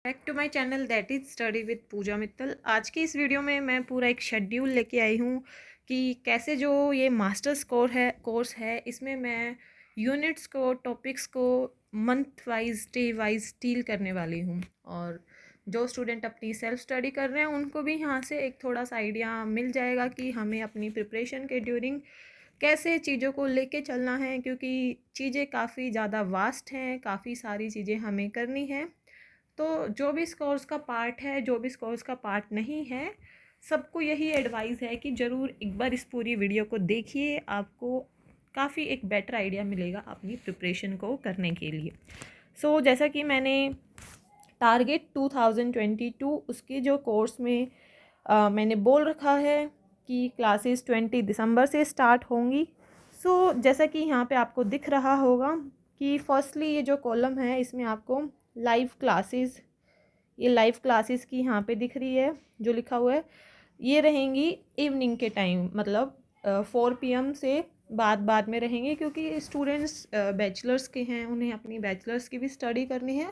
Back to my channel that is study with Pooja Mittal. आज की इस वीडियो में मैं पूरा एक शेड्यूल लेके आई हूँ कि कैसे जो ये मास्टर्स कोर्स है इसमें मैं यूनिट्स को टॉपिक्स को month wise day wise deal करने वाली हूँ। और जो स्टूडेंट अपनी सेल्फ स्टडी कर रहे हैं उनको भी यहाँ से एक थोड़ा सा आइडिया मिल जाएगा कि हमें अपनी प्रिपरेशन के ड्यूरिंग कैसे चीज़ों को लेके चलना है, क्योंकि चीज़ें काफ़ी ज़्यादा वास्ट हैं, काफ़ी सारी चीज़ें हमें करनी हैं। तो जो भी इस कोर्स का पार्ट है, जो भी इस कोर्स का पार्ट नहीं है, सबको यही एडवाइस है कि ज़रूर एक बार इस पूरी वीडियो को देखिए। आपको काफ़ी एक बेटर आइडिया मिलेगा अपनी प्रिपरेशन को करने के लिए। जैसा कि मैंने टारगेट 2022 उसके जो कोर्स में मैंने बोल रखा है कि क्लासेस 20 दिसंबर से स्टार्ट होंगी। जैसा कि यहाँ पे आपको दिख रहा होगा कि फर्स्टली ये जो कॉलम है इसमें आपको लाइव क्लासेस, ये लाइव क्लासेस की यहाँ पे दिख रही है जो लिखा हुआ है, ये रहेंगी इवनिंग के टाइम, मतलब 4 PM से बाद में रहेंगे, क्योंकि स्टूडेंट्स बैचलर्स के हैं, उन्हें अपनी बैचलर्स की भी स्टडी करनी है।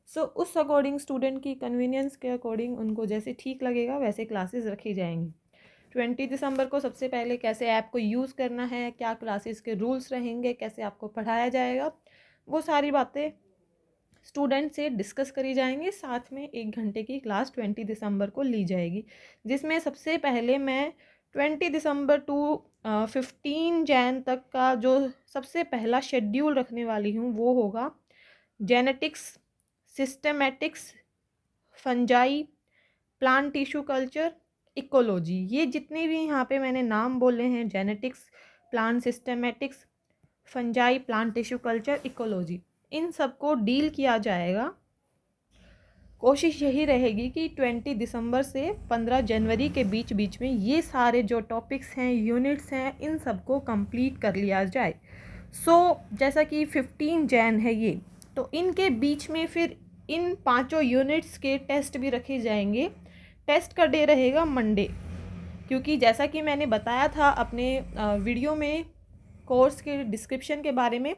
उस अकॉर्डिंग स्टूडेंट की कन्वीनियंस के अकॉर्डिंग उनको जैसे ठीक लगेगा वैसे क्लासेस रखी जाएंगी। 20 दिसंबर को सबसे पहले कैसे ऐप को यूज़ करना है, क्या क्लासेस के रूल्स रहेंगे, कैसे आपको पढ़ाया जाएगा, वो सारी बातें स्टूडेंट से डिस्कस करी जाएंगी। साथ में 1 घंटे की क्लास 20 दिसंबर को ली जाएगी, जिसमें सबसे पहले मैं 20 दिसंबर टू 15 जैन तक का जो सबसे पहला शेड्यूल रखने वाली हूँ वो होगा genetics, systematics, fungi, plant tissue culture, ecology. ये जितने भी यहाँ पे मैंने नाम बोले हैं, genetics, plant systematics, fungi, plant tissue culture, ecology, इन सबको डील किया जाएगा। कोशिश यही रहेगी कि 20 दिसंबर से 15 जनवरी के बीच में ये सारे जो टॉपिक्स हैं, यूनिट्स हैं, इन सबको कंप्लीट कर लिया जाए। जैसा कि 15 जैन है ये, तो इनके बीच में फिर इन 5 यूनिट्स के टेस्ट भी रखे जाएंगे। टेस्ट का डे रहेगा मंडे, क्योंकि जैसा कि मैंने बताया था अपने वीडियो में कोर्स के डिस्क्रिप्शन के बारे में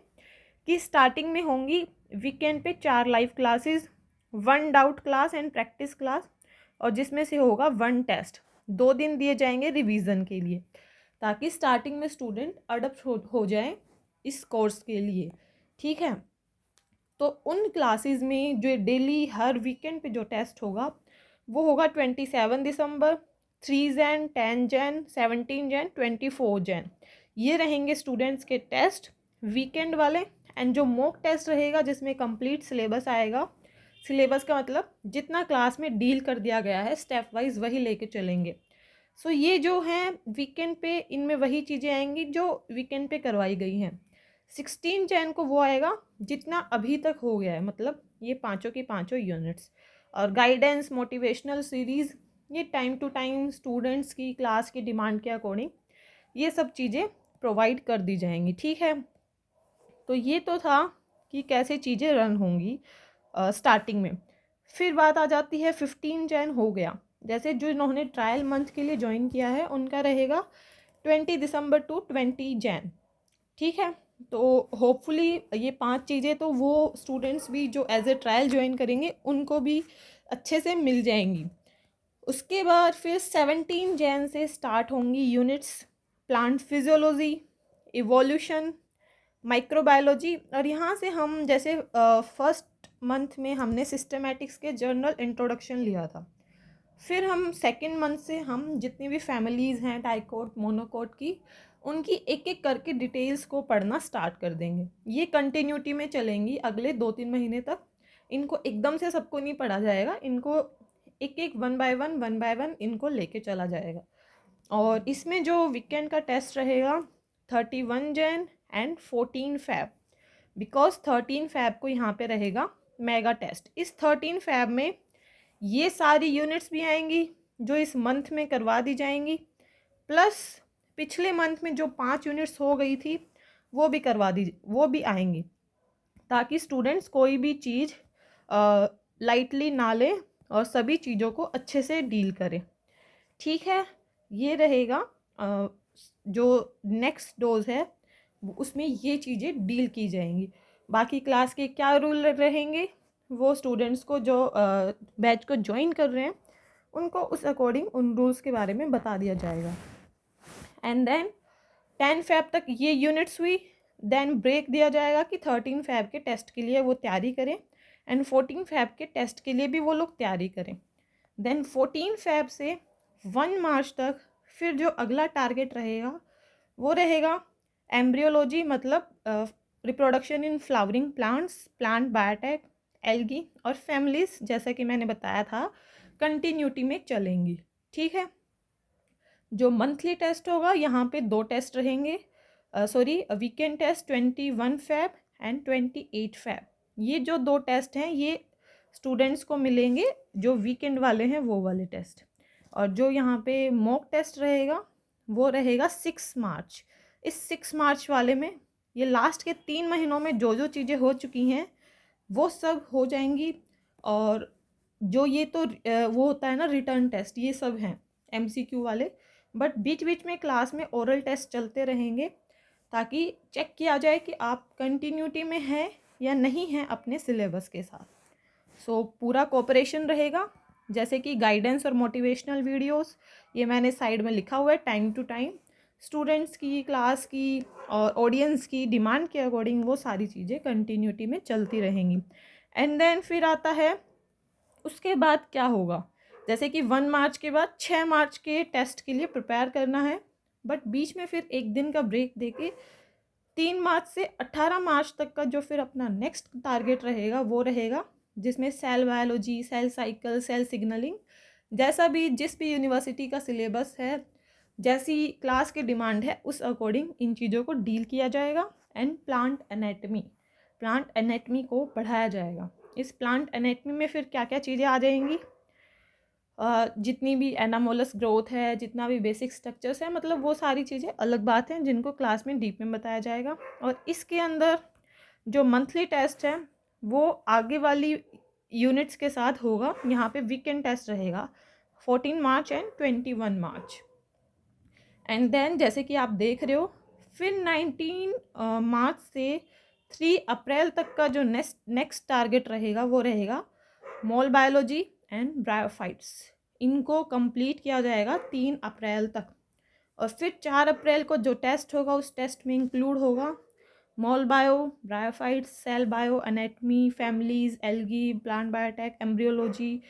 कि स्टार्टिंग में होंगी वीकेंड पे 4 live classes, 1 doubt class and practice class, और जिसमें से होगा 1 टेस्ट। 2 दिन दिए जाएंगे रिवीजन के लिए, ताकि स्टार्टिंग में स्टूडेंट अडप्ट हो जाए इस कोर्स के लिए। ठीक है, तो उन क्लासेस में जो डेली हर वीकेंड पे जो टेस्ट होगा वो होगा 27 दिसंबर, 3 जैन, 10 जैन, 17 जैन, 24 जैन। ये रहेंगे स्टूडेंट्स के टेस्ट वीकेंड वाले। एंड जो मॉक टेस्ट रहेगा जिसमें कंप्लीट सिलेबस आएगा, सिलेबस का मतलब जितना क्लास में डील कर दिया गया है स्टेप वाइज वही लेके चलेंगे। ये जो हैं वीकेंड पे, इनमें वही चीज़ें आएंगी जो वीकेंड पे करवाई गई हैं। 16 जैन को वो आएगा जितना अभी तक हो गया है, मतलब ये 5 की 5 यूनिट्स। और गाइडेंस, मोटिवेशनल सीरीज़, ये टाइम टू टाइम स्टूडेंट्स की क्लास की डिमांड के अकॉर्डिंग ये सब चीज़ें प्रोवाइड कर दी जाएंगी। ठीक है, तो ये तो था कि कैसे चीज़ें रन होंगी स्टार्टिंग में। फिर बात आ जाती है 15 जैन हो गया, जैसे जो इन्होंने ट्रायल मंथ के लिए ज्वाइन किया है उनका रहेगा 20 दिसंबर टू 20 जैन। ठीक है, तो होपफुली ये 5 चीज़ें तो वो स्टूडेंट्स भी जो एज ए ट्रायल ज्वाइन करेंगे उनको भी अच्छे से मिल जाएंगी। उसके बाद फिर 17 जैन से स्टार्ट होंगी units plant physiology, evolution, microbiology. और यहाँ से हम जैसे फर्स्ट मंथ में हमने सिस्टमेटिक्स के जर्नल इंट्रोडक्शन लिया था, फिर हम सेकेंड मंथ से हम जितनी भी फैमिलीज़ हैं डाइकोट मोनोकोट की, उनकी एक एक करके डिटेल्स को पढ़ना स्टार्ट कर देंगे। ये कंटिन्यूटी में चलेंगी अगले 2-3 महीने तक। इनको एकदम से सबको नहीं पढ़ा जाएगा, इनको एक एक वन बाय वन इनको लेके चला जाएगा। और इसमें जो वीकेंड का टेस्ट रहेगा 31 Jan and 14 Feb, because 13 Feb को यहाँ पे रहेगा मेगा टेस्ट। इस 13 फैब में ये सारी यूनिट्स भी आएंगी जो इस मंथ में करवा दी जाएंगी, प्लस पिछले मंथ में जो 5 यूनिट्स हो गई थी वो भी आएंगी, ताकि स्टूडेंट्स कोई भी चीज़ लाइटली ना ले और सभी चीज़ों को अच्छे से डील करें। ठीक है, ये रहेगा जो नेक्स्ट डोज है उसमें ये चीज़ें डील की जाएंगी। बाकी क्लास के क्या रूल रहेंगे वो स्टूडेंट्स को जो बैच को ज्वाइन कर रहे हैं उनको उस अकॉर्डिंग उन रूल्स के बारे में बता दिया जाएगा। एंड देन 10 फ़ेब तक ये यूनिट्स हुई। देन ब्रेक दिया जाएगा कि 13 फ़ेब के टेस्ट के लिए वो तैयारी करें एंड 14 फ़ेब के टेस्ट के लिए भी वो लोग तैयारी करें। देन 14 फ़ेब से 1 मार्च तक फिर जो अगला टारगेट रहेगा वो रहेगा एम्ब्रियोलॉजी, मतलब reproduction in flowering plants, plant biotech, algae और फैमिलीज, जैसा कि मैंने बताया था कंटिन्यूटी में चलेंगी। ठीक है। जो मंथली टेस्ट होगा यहाँ पे 2 टेस्ट रहेंगे, weekend test 21 Feb and 28 Feb. ये जो 2 टेस्ट हैं ये स्टूडेंट्स को मिलेंगे जो वीकेंड वाले हैं वो वाले टेस्ट। और जो यहाँ पे मॉक टेस्ट रहेगा वो रहेगा 6 मार्च। इस 6 मार्च वाले में ये लास्ट के 3 महीनों में जो जो चीज़ें हो चुकी हैं वो सब हो जाएंगी। और जो ये तो वो होता है ना रिटर्न टेस्ट, ये सब हैं MCQ वाले। बट बीच बीच में क्लास में ओरल टेस्ट चलते रहेंगे ताकि चेक किया जाए कि आप कंटिन्यूटी में हैं या नहीं हैं अपने सिलेबस के साथ। सो पूरा कोऑपरेशन रहेगा, जैसे कि गाइडेंस और मोटिवेशनल वीडियोस, ये मैंने साइड में लिखा हुआ है टाइम टू टाइम। स्टूडेंट्स की, क्लास की और ऑडियंस की डिमांड के अकॉर्डिंग वो सारी चीज़ें कंटिन्यूटी में चलती रहेंगी। एंड देन फिर आता है उसके बाद क्या होगा, जैसे कि 1 मार्च के बाद 6 मार्च के टेस्ट के लिए प्रिपेयर करना है। बट बीच में फिर एक दिन का ब्रेक देके 3 मार्च से 18 मार्च तक का जो फिर अपना नेक्स्ट टारगेट रहेगा वो रहेगा, जिसमें cell biology, cell cycle, cell signalling, जैसा भी जिस भी यूनिवर्सिटी का सिलेबस है, जैसी क्लास की डिमांड है उस अकॉर्डिंग इन चीज़ों को डील किया जाएगा। एंड प्लांट एनेटमी को पढ़ाया जाएगा। इस प्लांट एनेटमी में फिर क्या क्या चीज़ें आ जाएंगी, जितनी भी एनामोलस ग्रोथ है, जितना भी बेसिक स्ट्रक्चर्स है, मतलब वो सारी चीज़ें अलग बात हैं जिनको क्लास में डीप में बताया जाएगा। और इसके अंदर जो मंथली टेस्ट है वो आगे वाली यूनिट्स के साथ होगा। यहाँ पे वीकेंड टेस्ट रहेगा 14 मार्च एंड 21 मार्च। एंड देन जैसे कि आप देख रहे हो फिर 19 मार्च से 3 अप्रैल तक का जो नेक्स्ट टारगेट रहेगा वो रहेगा मॉल बायोलॉजी एंड ब्रायोफाइट्स। इनको कंप्लीट किया जाएगा 3 अप्रैल तक। और फिर 4 अप्रैल को जो टेस्ट होगा उस टेस्ट में इंक्लूड होगा mol bio, bryophytes, cell bio, anatomy, families, algae, plant biotech, embryology,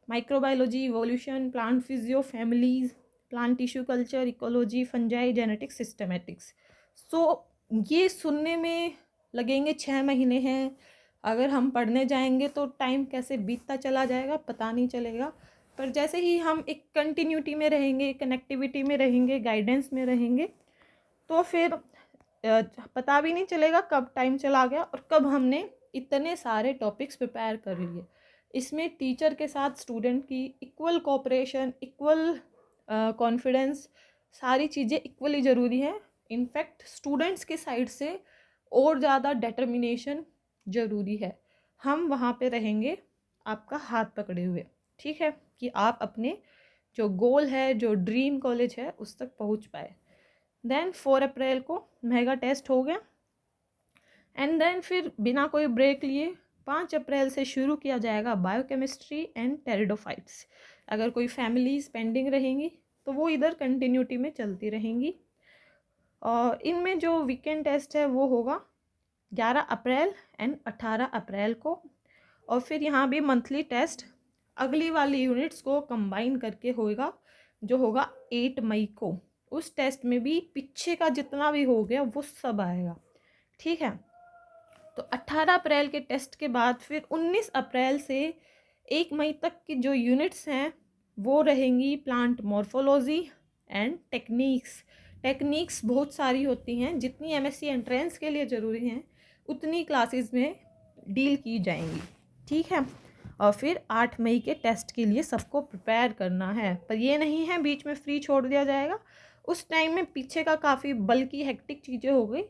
microbiology, evolution, plant physio, families, plant tissue culture, ecology, fungi, genetics, systematics. So ये सुनने में लगेंगे 6 महीने हैं, अगर हम पढ़ने जाएंगे तो टाइम कैसे बीतता चला जाएगा पता नहीं चलेगा। पर जैसे ही हम एक कंटिन्यूटी में रहेंगे, कनेक्टिविटी में रहेंगे, गाइडेंस में रहेंगे, तो फिर पता भी नहीं चलेगा कब टाइम चला गया और कब हमने इतने सारे टॉपिक्स प्रिपेयर कर लिए। इसमें टीचर के साथ स्टूडेंट की इक्वल कोऑपरेशन, इक्वल कॉन्फिडेंस, सारी चीज़ें इक्वली ज़रूरी हैं। इनफैक्ट स्टूडेंट्स की साइड से और ज़्यादा डिटर्मिनेशन ज़रूरी है। हम वहाँ पे रहेंगे आपका हाथ पकड़े हुए, ठीक है, कि आप अपने जो गोल है, जो ड्रीम कॉलेज है, उस तक पहुँच पाए। देन 4 अप्रैल को मेगा टेस्ट हो गया। एंड देन फिर बिना कोई ब्रेक लिए 5 अप्रैल से शुरू किया जाएगा बायोकेमिस्ट्री एंड टेरिडोफाइट्स। अगर कोई फैमिलीज पेंडिंग रहेंगी तो वो इधर कंटिन्यूटी में चलती रहेंगी। और इनमें जो वीकेंड टेस्ट है वो होगा 11 अप्रैल एंड 18 अप्रैल को। और फिर यहाँ भी मंथली टेस्ट अगली वाली यूनिट्स को कंबाइन करके होगा, जो होगा 8 मई को। उस टेस्ट में भी पीछे का जितना भी हो गया वो सब आएगा, ठीक है। तो 18 अप्रैल के टेस्ट के बाद फिर 19 अप्रैल से 1 मई तक की जो यूनिट्स हैं वो रहेंगी प्लांट मॉर्फोलॉजी एंड टेक्निक्स बहुत सारी होती हैं, जितनी MSc एंट्रेंस के लिए ज़रूरी हैं उतनी क्लासेस में डील की जाएंगी, ठीक है। और फिर 8 मई के टेस्ट के लिए सबको प्रिपेयर करना है, पर ये नहीं है बीच में फ्री छोड़ दिया जाएगा। उस टाइम में पीछे का काफ़ी बल्कि हेक्टिक चीज़ें हो गई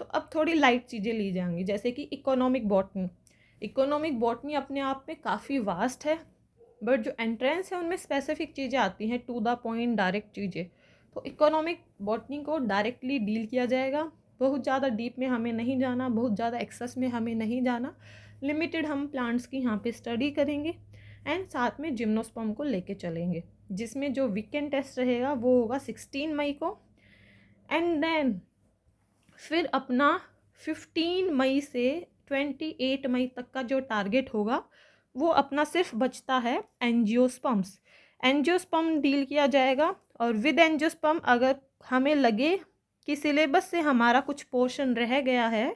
तो अब थोड़ी लाइट चीज़ें ली जाएंगी, जैसे कि इकोनॉमिक बॉटनी अपने आप में काफ़ी वास्ट है, बट जो एंट्रेंस है उनमें स्पेसिफिक चीज़ें आती हैं, टू द पॉइंट डायरेक्ट चीज़ें। तो इकोनॉमिक बॉटनी को डायरेक्टली डील किया जाएगा, बहुत ज़्यादा डीप में हमें नहीं जाना, बहुत ज़्यादा एक्सेस में हमें नहीं जाना। लिमिटेड हम प्लांट्स की यहाँ पे स्टडी करेंगे एंड साथ में जिम्नोस्पर्म को लेके चलेंगे, जिसमें जो वीकेंड टेस्ट रहेगा वो होगा 16 मई को। एंड देन फिर अपना 15 मई से 28 मई तक का जो टारगेट होगा वो अपना सिर्फ बचता है एंजियोस्पर्म्स। एंजियोस्पर्म डील किया जाएगा, और विद एंजियोस्पर्म अगर हमें लगे कि सिलेबस से हमारा कुछ पोर्शन रह गया है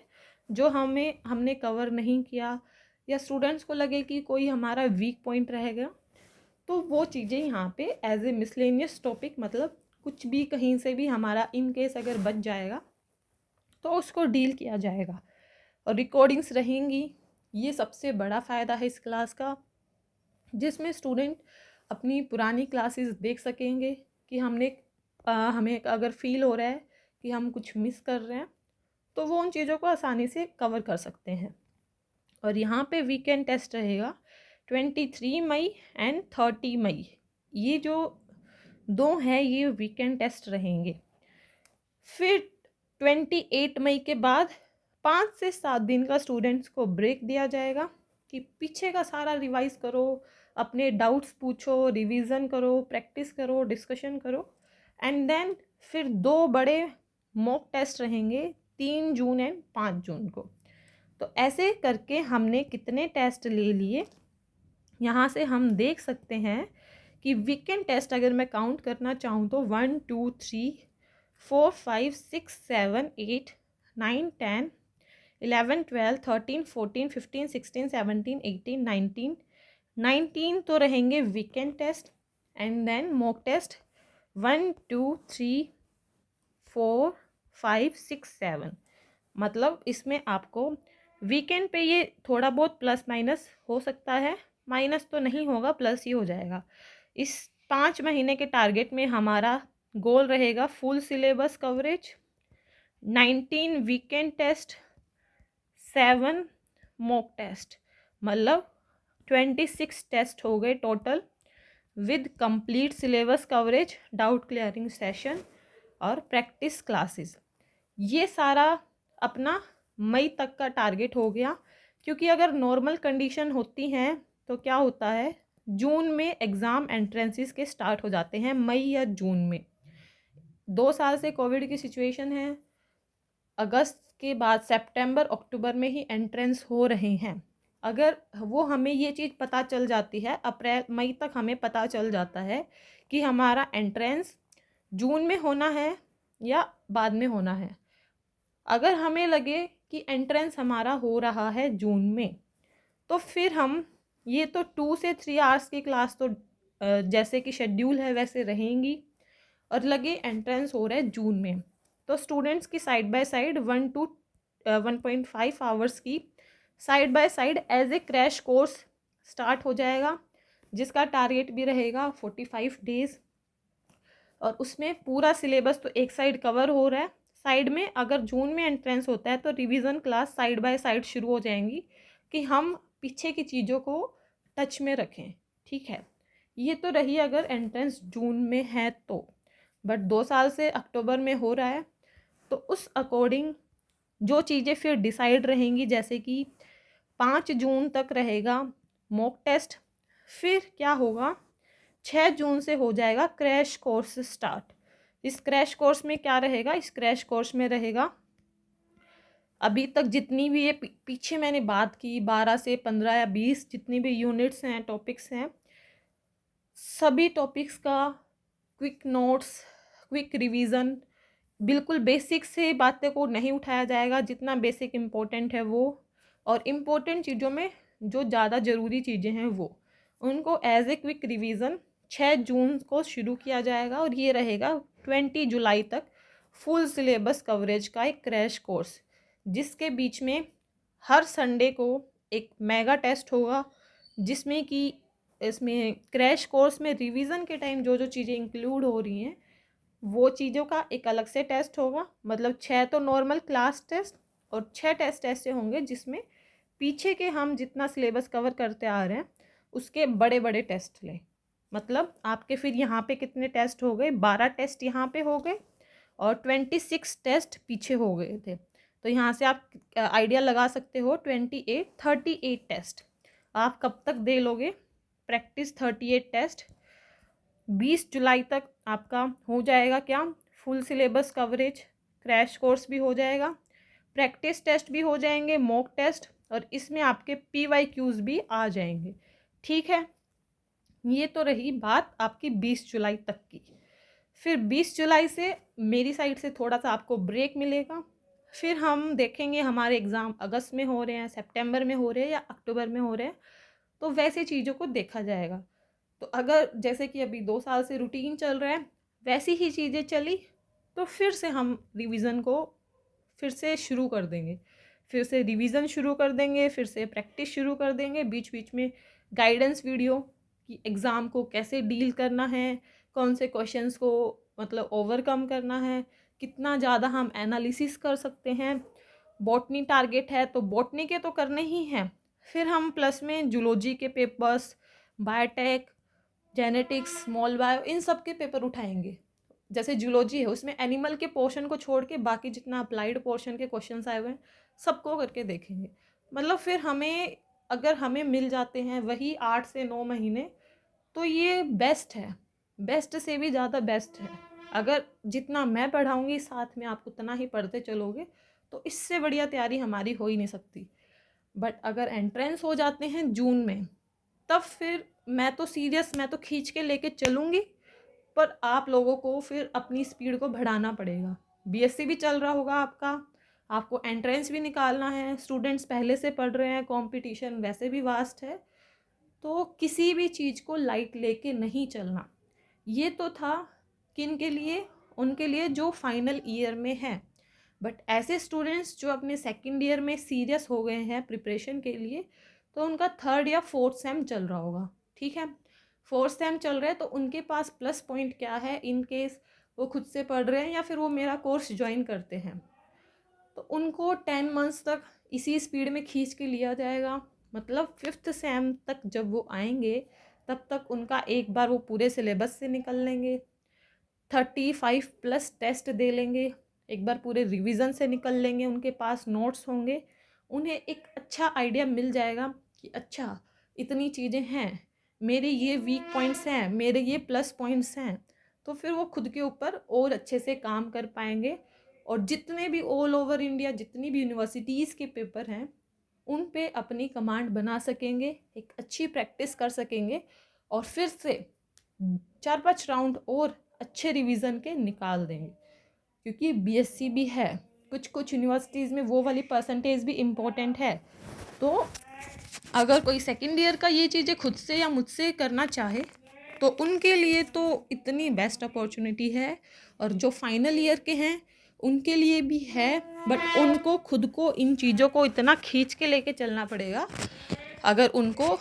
जो हमने कवर नहीं किया, या स्टूडेंट्स को लगे कि कोई हमारा वीक पॉइंट रह गया, तो वो चीज़ें यहाँ पे एज ए मिसलेनियस टॉपिक, मतलब कुछ भी कहीं से भी हमारा इन केस अगर बच जाएगा तो उसको डील किया जाएगा, और रिकॉर्डिंग्स रहेंगी। ये सबसे बड़ा फ़ायदा है इस क्लास का, जिसमें स्टूडेंट अपनी पुरानी क्लासेस देख सकेंगे कि हमें अगर फील हो रहा है कि हम कुछ मिस कर रहे हैं तो वो उन चीज़ों को आसानी से कवर कर सकते हैं। और यहाँ पे वीकेंड टेस्ट रहेगा 23 मई एंड 30 मई, ये जो दो हैं ये वीकेंड टेस्ट रहेंगे। फिर 28 मई के बाद 5 से 7 दिन का स्टूडेंट्स को ब्रेक दिया जाएगा कि पीछे का सारा रिवाइज करो, अपने डाउट्स पूछो, रिवीजन करो, प्रैक्टिस करो, डिस्कशन करो। एंड देन फिर 2 बड़े मॉक टेस्ट रहेंगे 3 जून एंड 5 जून को। तो ऐसे करके हमने कितने टेस्ट ले लिए, यहाँ से हम देख सकते हैं कि वीकेंड टेस्ट अगर मैं काउंट करना चाहूँ तो 1 2 3 4 5 6 7 8 9 10 11 12 13 14 15 16 17 18 19 तो रहेंगे weekend test. And then mock test 1 2 3 4 5 6 7, मतलब इसमें आपको वीकेंड पे ये थोड़ा बहुत प्लस माइनस हो सकता है, माइनस तो नहीं होगा, प्लस ही हो जाएगा। इस 5 महीने के टारगेट में हमारा गोल रहेगा full syllabus coverage, 19 weekend test, 7 mock test, मतलब 26 टेस्ट हो गए total, with complete syllabus coverage, doubt clearing session और प्रैक्टिस क्लासेस। ये सारा अपना मई तक का टारगेट हो गया, क्योंकि अगर नॉर्मल कंडीशन होती हैं तो क्या होता है, जून में एग्ज़ाम एंट्रेंसेस के स्टार्ट हो जाते हैं, मई या जून में। 2 साल से कोविड की सिचुएशन है, अगस्त के बाद सितंबर अक्टूबर में ही एंट्रेंस हो रहे हैं। अगर वो हमें ये चीज़ पता चल जाती है, अप्रैल मई तक हमें पता चल जाता है कि हमारा एंट्रेंस जून में होना है या बाद में होना है। अगर हमें लगे कि एंट्रेंस हमारा हो रहा है जून में, तो फिर हम ये तो 2 से 3 आवर्स की क्लास तो जैसे कि शेड्यूल है वैसे रहेंगी, और लगे एंट्रेंस हो रहा है जून में, तो स्टूडेंट्स की side by side 1 to 1.5 hours की side by side as a crash course start हो जाएगा, जिसका टारगेट भी रहेगा 45 डेज़। और उसमें पूरा सिलेबस तो एक साइड कवर हो रहा है, साइड में अगर जून में एंट्रेंस होता है तो revision class side by side शुरू हो जाएंगी कि हम पीछे की चीज़ों को टच में रखें। ठीक है, ये तो रही अगर एंट्रेंस जून में है तो, बट 2 साल से अक्टूबर में हो रहा है, तो उस अकॉर्डिंग जो चीज़ें फिर डिसाइड रहेंगी, जैसे कि 5 जून तक रहेगा मॉक टेस्ट, फिर क्या होगा 6 जून से हो जाएगा क्रैश कोर्स स्टार्ट। इस क्रैश कोर्स में क्या रहेगा, इस क्रैश कोर्स में रहेगा अभी तक जितनी भी ये पीछे मैंने बात की 12 से 15 या 20 जितनी भी यूनिट्स हैं, टॉपिक्स हैं, सभी टॉपिक्स का क्विक नोट्स, क्विक रिवीजन, बिल्कुल बेसिक से बातें को नहीं उठाया जाएगा, जितना बेसिक इम्पोर्टेंट है वो, और इम्पोर्टेंट चीज़ों में जो ज़्यादा ज़रूरी चीज़ें हैं वो, उनको एज ए क्विक रिवीजन 6 जून को शुरू किया जाएगा, और ये रहेगा 20 जुलाई तक फुल सिलेबस कवरेज का एक क्रैश कोर्स, जिसके बीच में हर संडे को एक मेगा टेस्ट होगा, जिसमें कि इसमें क्रैश कोर्स में रिवीजन के टाइम जो जो चीज़ें इंक्लूड हो रही हैं वो चीज़ों का एक अलग से टेस्ट होगा। मतलब 6 तो नॉर्मल क्लास टेस्ट और 6 टेस्ट ऐसे होंगे जिसमें पीछे के हम जितना सिलेबस कवर करते आ रहे हैं उसके बड़े बड़े टेस्ट लें। मतलब आपके फिर यहाँ पे कितने टेस्ट हो गए, 12 टेस्ट यहाँ पे हो गए और 26 टेस्ट पीछे हो गए थे। तो यहाँ से आप आइडिया लगा सकते हो 38 टेस्ट आप कब तक दे लोगे। प्रैक्टिस 38 टेस्ट 20 जुलाई तक आपका हो जाएगा क्या, full syllabus coverage, crash course भी हो जाएगा, प्रैक्टिस टेस्ट भी हो जाएंगे, मॉक टेस्ट, और इसमें आपके PYQs भी आ जाएंगे। ठीक है, ये तो रही बात आपकी 20 जुलाई तक की। फिर 20 जुलाई से मेरी साइड से थोड़ा सा आपको ब्रेक मिलेगा। फिर हम देखेंगे हमारे एग्ज़ाम अगस्त में हो रहे हैं, सितंबर में हो रहे हैं या अक्टूबर में हो रहे हैं, तो वैसे चीज़ों को देखा जाएगा। तो अगर जैसे कि अभी 2 साल से रूटीन चल रहा है वैसी ही चीज़ें चली तो फिर से हम रिवीजन को फिर से शुरू कर देंगे, फिर से रिवीजन शुरू कर देंगे, फिर से प्रैक्टिस शुरू कर देंगे। बीच बीच में गाइडेंस वीडियो कि एग्ज़ाम को कैसे डील करना है, कौन से क्वेश्चंस को मतलब ओवरकम करना है, कितना ज़्यादा हम एनालिसिस कर सकते हैं। बॉटनी टारगेट है तो बॉटनी के तो करने ही हैं, फिर हम प्लस में जूलॉजी के papers, biotech, genetics, small bio, इन सब के पेपर उठाएंगे। जैसे जूलॉजी है उसमें एनिमल के पोर्शन को छोड़ के बाकी जितना अप्लाइड पोर्शन के क्वेश्चंस आए हुए हैं सबको करके देखेंगे। मतलब फिर हमें अगर हमें मिल जाते हैं वही 8 से 9 महीने तो ये बेस्ट है, बेस्ट से भी ज़्यादा बेस्ट है। अगर जितना मैं पढ़ाऊँगी साथ में आप उतना ही पढ़ते चलोगे तो इससे बढ़िया तैयारी हमारी हो ही नहीं सकती। बट अगर एंट्रेंस हो जाते हैं जून में तब फिर मैं तो सीरियस, मैं तो खींच के लेके चलूँगी, पर आप लोगों को फिर अपनी स्पीड को बढ़ाना पड़ेगा। BSc भी चल रहा होगा आपका, आपको एंट्रेंस भी निकालना है, स्टूडेंट्स पहले से पढ़ रहे हैं, कंपटीशन वैसे भी वास्ट है, तो किसी भी चीज़ को लाइट लेके नहीं चलना। ये तो था किन के लिए, उनके लिए जो फाइनल ईयर में है। बट ऐसे स्टूडेंट्स जो अपने सेकंड ईयर में सीरियस हो गए हैं प्रिपरेशन के लिए, तो उनका 3rd या 4th सेम चल रहा होगा। ठीक है, 4th सेम चल रहा है तो उनके पास प्लस पॉइंट क्या है, इन केस वो खुद से पढ़ रहे हैं या फिर वो मेरा कोर्स ज्वाइन करते हैं तो उनको 10 मंथ्स तक इसी स्पीड में खींच के लिया जाएगा। मतलब 5th सेम तक जब वो आएंगे तब तक उनका एक बार वो पूरे सिलेबस से निकल लेंगे, 35+ टेस्ट दे लेंगे, एक बार पूरे रिवीजन से निकल लेंगे, उनके पास नोट्स होंगे, उन्हें एक अच्छा आइडिया मिल जाएगा कि अच्छा इतनी चीज़ें हैं, मेरे ये वीक पॉइंट्स हैं, मेरे ये प्लस पॉइंट्स हैं, तो फिर वो खुद के ऊपर और अच्छे से काम कर पाएंगे। और जितने भी ऑल ओवर इंडिया जितनी भी यूनिवर्सिटीज़ के पेपर हैं उन पे अपनी कमांड बना सकेंगे, एक अच्छी प्रैक्टिस कर सकेंगे और फिर से 4-5 राउंड और अच्छे रिवीजन के निकाल देंगे। क्योंकि BSc भी है, कुछ कुछ यूनिवर्सिटीज़ में वो वाली परसेंटेज भी इम्पोर्टेंट है। तो अगर कोई सेकेंड ईयर का ये चीज़ें खुद से या मुझसे करना चाहे तो उनके लिए तो इतनी बेस्ट अपॉर्चुनिटी है, और जो फाइनल ईयर के हैं उनके लिए भी है। बट उनको खुद को इन चीज़ों को इतना खींच के लेके चलना पड़ेगा अगर उनको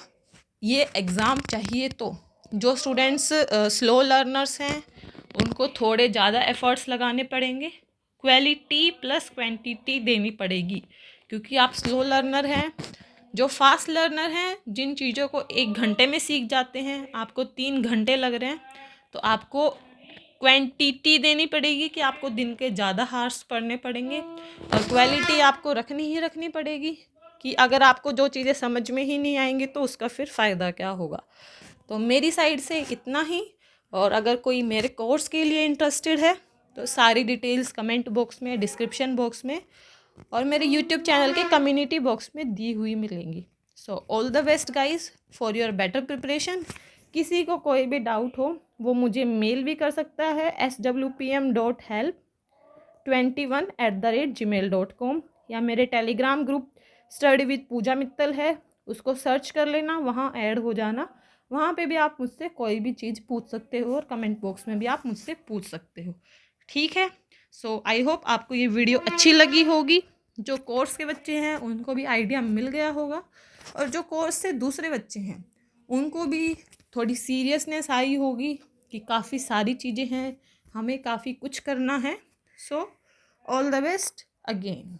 ये एग्ज़ाम चाहिए तो। जो स्टूडेंट्स स्लो लर्नर्स हैं उनको थोड़े ज़्यादा एफर्ट्स लगाने पड़ेंगे, क्वालिटी प्लस क्वांटिटी देनी पड़ेगी, क्योंकि आप स्लो लर्नर हैं। जो फास्ट लर्नर हैं, जिन चीज़ों को 1 घंटे में सीख जाते हैं, आपको 3 घंटे लग रहे हैं, तो आपको क्वांटिटी देनी पड़ेगी कि आपको दिन के ज़्यादा हार्स पढ़ने पड़ेंगे, और क्वालिटी आपको रखनी ही रखनी पड़ेगी कि अगर आपको जो चीज़ें समझ में ही नहीं आएंगी तो उसका फिर फ़ायदा क्या होगा। तो मेरी साइड से इतना ही, और अगर कोई मेरे कोर्स के लिए इंटरेस्टेड है तो सारी डिटेल्स कमेंट बॉक्स में, डिस्क्रिप्शन बॉक्स में और मेरे यूट्यूब चैनल के कम्युनिटी बॉक्स में दी हुई मिलेंगी। So all the best guys for your better preparation. किसी को कोई भी डाउट हो वो मुझे मेल भी कर सकता है swpm.help21@gmail.com, या मेरे Telegram group study with Pooja Mittal है, उसको सर्च कर लेना, वहाँ ऐड हो जाना। वहाँ पे भी आप मुझसे कोई भी चीज़ पूछ सकते हो और कमेंट बॉक्स में भी आप मुझसे पूछ सकते हो। ठीक है, सो आई होप आपको ये वीडियो अच्छी लगी होगी। जो कोर्स के बच्चे हैं उनको भी आइडिया मिल गया होगा, और जो कोर्स से दूसरे बच्चे हैं उनको भी थोड़ी सीरियसनेस आई होगी कि काफ़ी सारी चीज़ें हैं, हमें काफ़ी कुछ करना है। So all the best again.